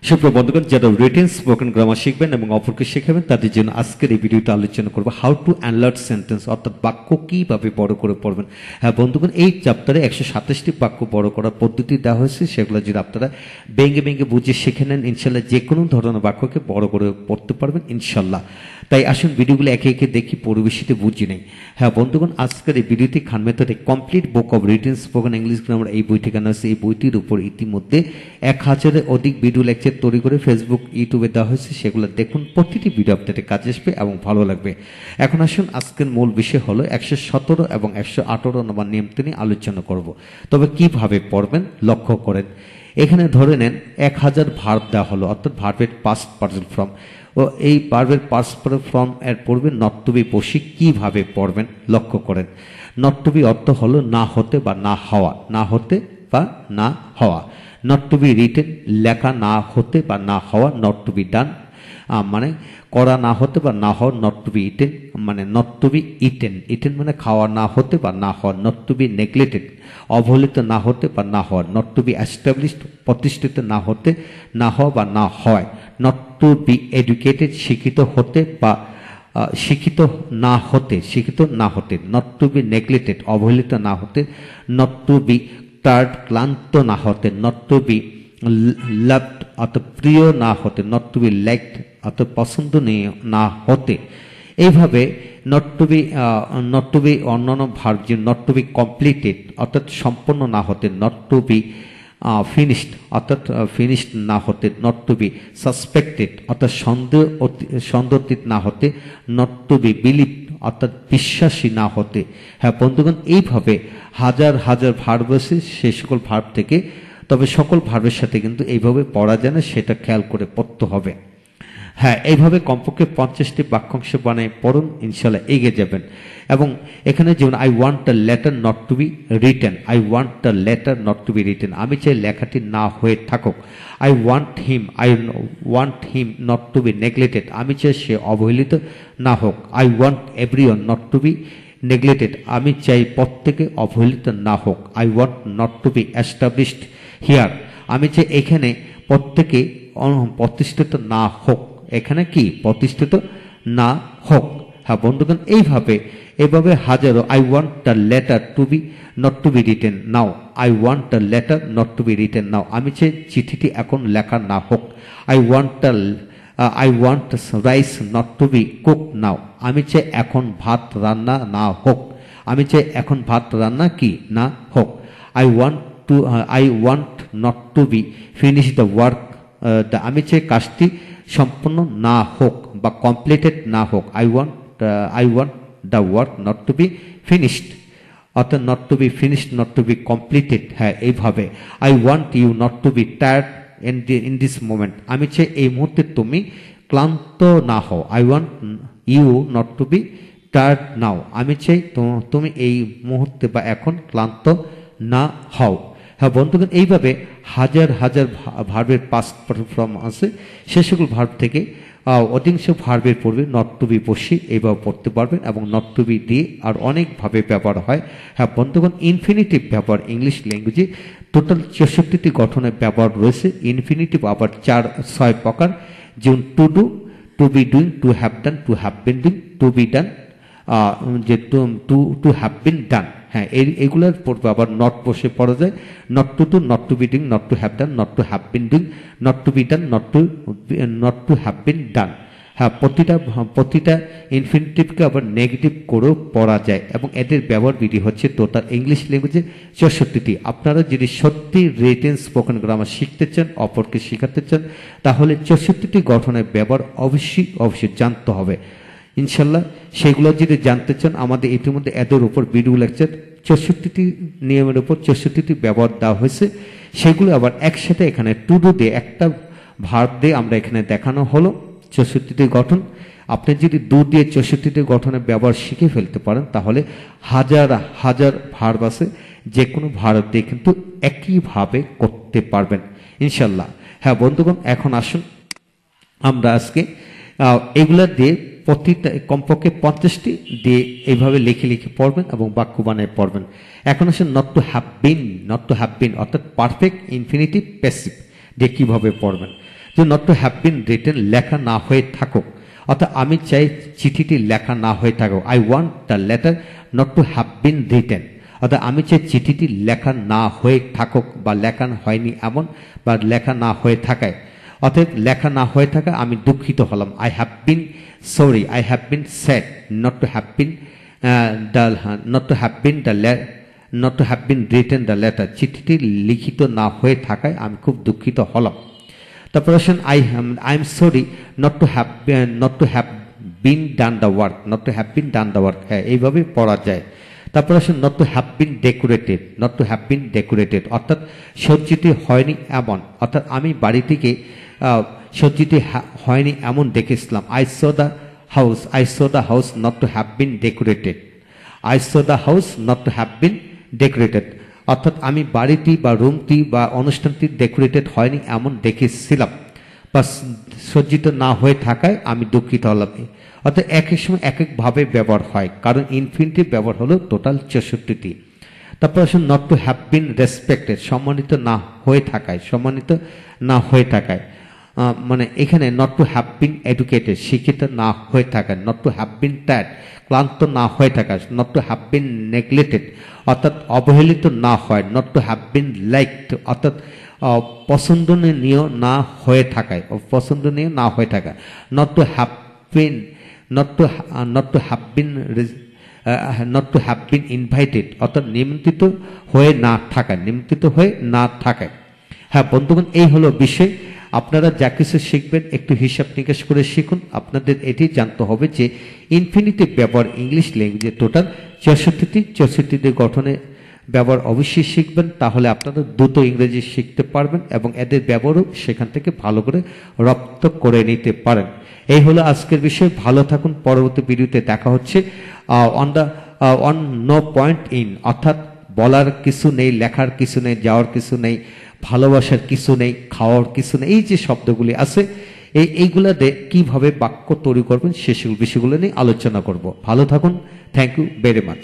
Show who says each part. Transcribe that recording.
Speaker 1: সুপ্রিয় বন্ধুগণ, যারা রিটেন স্পোকেন গ্রামার শিখবেন এবং অপরকে শেখাবেন তাদের জন্য আজকের এই ভিডিওটা আলোচনা করব হাউ টু এনলার্জ সেন্টেন্স, অর্থাৎ বাক্য কিভাবে বড় করে পড়বেন। হ্যাঁ বন্ধুগণ, এই চ্যাপ্টারে 127টি বাক্য বড় করার পদ্ধতি দেওয়া হয়েছে। সেগুলো যদি আপনারা ভেঙে ভেঙে বুঝে শিখে নেন, ইনশাল্লাহ যে কোনো ধরনের বাক্যকে বড় করে পড়তে পারবেন ইনশাল্লাহ। তাই আসুন ভিডিওগুলো একে একে দেখি, পরিবেশিতে বুঝি নেই। হ্যাঁ বন্ধুগণ, আজকের এই ভিডিওতে খান মেথডে complete book of written spoken English grammar এই বইটি কেনা হয়েছে। এই বইটির উপর ইতিমধ্যে 1000-এর অধিক ভিডিও লেকচার তৈরি করে ফেসবুক, ইউটিউবে দেওয়া হয়েছে। সেগুলো দেখুন, প্রতিটি ভিডিও আপনাদের কাজে আসবে এবং ভালো লাগবে। এখন আসুন, আজকের মূল বিষয় হলো 117 এবং 118 নম্বর নিয়মটি নিয়ে আলোচনা করব। তবে কিভাবে পড়বেন লক্ষ্য করেন। এখানে ধরে নেন 1000 ভার্ব দেওয়া হলো, অর্থাৎ ভার্বের পাস্ট পার্সন ফর্ম, ও এই ভার্বের পাস্ট পার্সন ফর্ম এর পড়বে নট টু বি বসি। কিভাবে পড়বেন লক্ষ্য করেন। নট টু বি অর্থ হলো না হতে বা না হওয়া, না হতে বা না হওয়া। নট টু বি রিটেন, লেখা না হতে বা না হওয়া। নট টু বি ডান মানে করা না হতে বা না হওয়া। নট টু বি ইটেন মানে not to be eaten, eaten মানে খাওয়া না হতে বা না হওয়া। নট টু বি নেগলেক্টেড, অবহেলিত না হতে বা না হওয়া। নট টু বি এস্টাবলিশড, প্রতিষ্ঠিত না হতে না হওয়া বা না হয়। নট টু বি এডুকেটেড, শিক্ষিত হতে বা শিক্ষিত না হতে, শিক্ষিত না হতে। নট টু বি নেগলেক্টেড, অবহেলিত না হতে। নট টু বি টায়ার্ড, ক্লান্ত না হতে। নট টু বি লাভড, অর্থাৎ প্রিয় না হতে। নট টু বি লাইকড, অর্থাৎ পছন্দনীয় না হতে। এইভাবে নট টু বি অন্যান্য ভার্ব যে নট টু বি কমপ্লিটেড, অর্থাৎ সম্পন্ন না হতে। নট টু বি ফিনিশড, অর্থাৎ ফিনিশড না হতে। নট টু বি সাসপেক্টেড, অর্থাৎ সন্দেহিত না হতে। নট টু বি বিলিভ, অর্থাৎ বিশ্বাসী না হতে। হ্যাঁ বন্ধুগণ, এইভাবে হাজার হাজার ভার্ব আছে সেই সকল ভার্ব থেকে। তবে সকল ভার্বের সাথে কিন্তু এইভাবে পড়া যায় না, সেটা খেয়াল করে পড়তে হবে। হ্যাঁ, এইভাবে কমপক্ষে 50টি বাক্যাংশ বানিয়ে পড়ুন, ইনশাল্লাহ এগিয়ে যাবেন। এবং এখানে যেমন I want the letter not to be written, I want the letter not to be written, আমি চাই লেখাটি না হয়ে থাকুক। I want him not to be neglected, আমি চাই সে অবহেলিত না হোক। I want everyone not to be neglected, আমি চাই প্রত্যেকে অবহেলিত না হোক। I want not to be established here, আমি চাই এখানে প্রত্যেকে প্রতিষ্ঠিত না হোক। এখানে কি প্রতিষ্ঠিত না হোক। হ্যাঁ বন্ধুগণ, এইভাবে হাজারো। I want the letter to be not to be written now, I want the letter not to be written now, আমি চাই চিঠিটি এখন লেখা না হোক। I want rice not to be cook now, আমি চাই এখন ভাত রান্না না হোক, আমি চাই এখন ভাত রান্না কি না হোক। I want not to be finish the work, আমি চাই কাজটি সম্পূর্ণ না হোক বা কমপ্লিটেড না হোক। I want the work not to be finished, অর্থাৎ not to be finished, not to be completed. হ্যাঁ এইভাবে। I want you not to be tired in this moment, আমি চাই এই মুহূর্তে তুমি ক্লান্ত না হও। I want you not to be tired now, আমি চাই তুমি এই মুহূর্তে বা এখন ক্লান্ত না হও। হ্যাঁ বন্ধুগণ, এইভাবে হাজার হাজার ভার্বের পাস্ট ফর্ম আছে, সে সকল ভার্ব থেকে অধিকাংশ ভার্বের পূর্বে নট টু বি বসি এইভাবে পড়তে পারবেন। এবং নট টু বি দিয়ে আর অনেকভাবে ব্যবহার হয়। হ্যাঁ বন্ধুগণ, ইনফিনিটিভ ব্যবহার ইংলিশ ল্যাঙ্গুয়েজে টোটাল 64টি গঠনের ব্যবহার রয়েছে। ইনফিনিটিভ আবার 6 প্রকার, যেমন to do, to be doing, to have done, to have been doing, to be done, যে টু হ্যাভ বিন ডান। হ্যাঁ, এইগুলোর পড়বে আবার নট বসে পড়া যায়। Not to do, not to be doing, not to have done, not to have been doing, not to be done, not to have been done. হ্যাঁ, প্রতিটা ইনফিনিটিভকে আবার নেগেটিভ করেও পড়া যায়। এবং এদের ব্যবহার বিধি হচ্ছে টোটাল ইংলিশ ল্যাঙ্গুয়েজে 64টি। আপনারা যদি সত্যি রিটেন স্পোকেন গ্রামার শিখতে চান, অপরকে শেখাতে চান, তাহলে 64টি গঠনের ব্যবহার অবশ্যই জানতে হবে ইনশাল্লাহ। সেগুলো যদি জানতে চান, আমাদের ইতিমধ্যে এদের উপর ভিডিও লেকচার 64টি নিয়মের উপর 64টি ব্যবহার দেওয়া হয়েছে। সেগুলো আবার একসাথে এখানে টু ডু দিয়ে একটা ভার্ব দিয়ে আমরা এখানে দেখানো হলো 64টি গঠন। আপনি যদি দিয়ে 64টি গঠনের ব্যবহার শিখে ফেলতে পারেন, তাহলে হাজার হাজার ভার্ব আছে, যে কোনো ভার্ব দিয়ে কিন্তু একইভাবে করতে পারবেন ইনশাল্লাহ। হ্যাঁ বন্ধুগণ, এখন আসুন আমরা আজকে এগুলা দিয়ে প্রতিটা কমপক্ষে 50টি দিয়ে এইভাবে লিখে লিখে পড়বেন এবং বাক্য বানিয়ে পড়বেন। এখন আসুন নট টু হ্যাভ বিন, অর্থাৎ পারফেক্ট ইনফিনিটিভ প্যাসিভ দিয়ে কিভাবে পড়বেন। যে not to have been written লেখা না হয়ে থাকুক, অর্থাৎ আমি চাই চিঠিটি লেখা না হয়ে থাকুক। I want the letter not to have been written, অর্থাৎ আমি চাই চিঠিটি লেখা না হয়ে থাকুক বা লেখা হয়নি এমন বা লেখা না হয়ে থাকায়, অর্থাৎ লেখা না হয়ে থাকা আমি দুঃখিত হলাম। I have been sorry, I have been sad not to have been not to have been not to have been written the letter, চিঠিটি লিখিত না হয়ে থাকায় আমি খুব দুঃখিত হলাম। তারপর আসুন I am sorry not to have been done the work, not to have been done the work, হ্যাঁ এইভাবে পড়া যায়। তারপর আসুন not to have bin decorated, not to have bin decorated, অর্থাৎ সজ্জিত হয়নি এমন, অর্থাৎ আমি বাড়িটিকে সজ্জিত হয়নি এমন দেখেছিলাম। I so the house not to have bin decorated, I so the house not to have bin decorated, অর্থাৎ আমি বাড়িটি বা রুমটি বা অনুষ্ঠানটি ডেকোরেটেড হয়নি এমন দেখেছিলাম বা সজ্জিত না হয়ে থাকায় আমি দুঃখিত হলাম। অর্থাৎ এক এক সময় এক একভাবে ব্যবহার হয়, কারণ ইনফিনিটিভ ব্যবহার হলো টোটাল 64টি। তারপর আসুন not to have bin respected, সম্মানিত না হয়ে থাকায়, সম্মানিত না হয়ে থাকায়, মানে এখানে not to have been educated, শিক্ষিত না হয়ে থাকা, not to have been tired, ক্লান্ত না হয়ে থাকা, not to have been neglected, অর্থাৎ অবহেলিত না হয়, not to have been liked, অর্থাৎ পছন্দনীয় না হয়ে থাকায়, পছন্দনীয় না হয়ে থাকা, not to have been not to have been not to have been invited, অর্থাৎ নিমন্ত্রিত হয়ে না থাকা, নিমন্ত্রিত হয়ে না থাকায়। হ্যাঁ বন্ধুগণ, এই হলো বিষয়। আপনারা যা কিছু শিখবেন একটু হিসাব নিকাশ করে শিখুন। আপনাদের এটি জানতে হবে যে ইনফিনিটিভ ব্যবহার ইংলিশ ল্যাঙ্গুয়েজে টোটাল 64টি গঠনে ব্যবহার অবশ্যই শিখবেন, তাহলে আপনারা দ্রুত ইংরেজি শিখতে পারবেন এবং এদের ব্যবহারও সেখান থেকে ভালো করে রপ্ত করে নিতে পারেন। এই হলো আজকের বিষয়। ভালো থাকুন, পরবর্তী ভিডিওতে দেখা হচ্ছে। অন নো পয়েন্ট ইন, অর্থাৎ বলার কিছু নেই, লেখার কিছু নেই, যাওয়ার কিছু নেই, ভালোবাসার কিছু নেই, খাওয়ার কিছু নেই, এই যে শব্দগুলি আছে এইগুলাতে কিভাবে বাক্য তৈরি করবেন সে বিষয়গুলো নিয়ে আলোচনা করব। ভালো থাকুন, থ্যাংক ইউ ভেরি মাচ।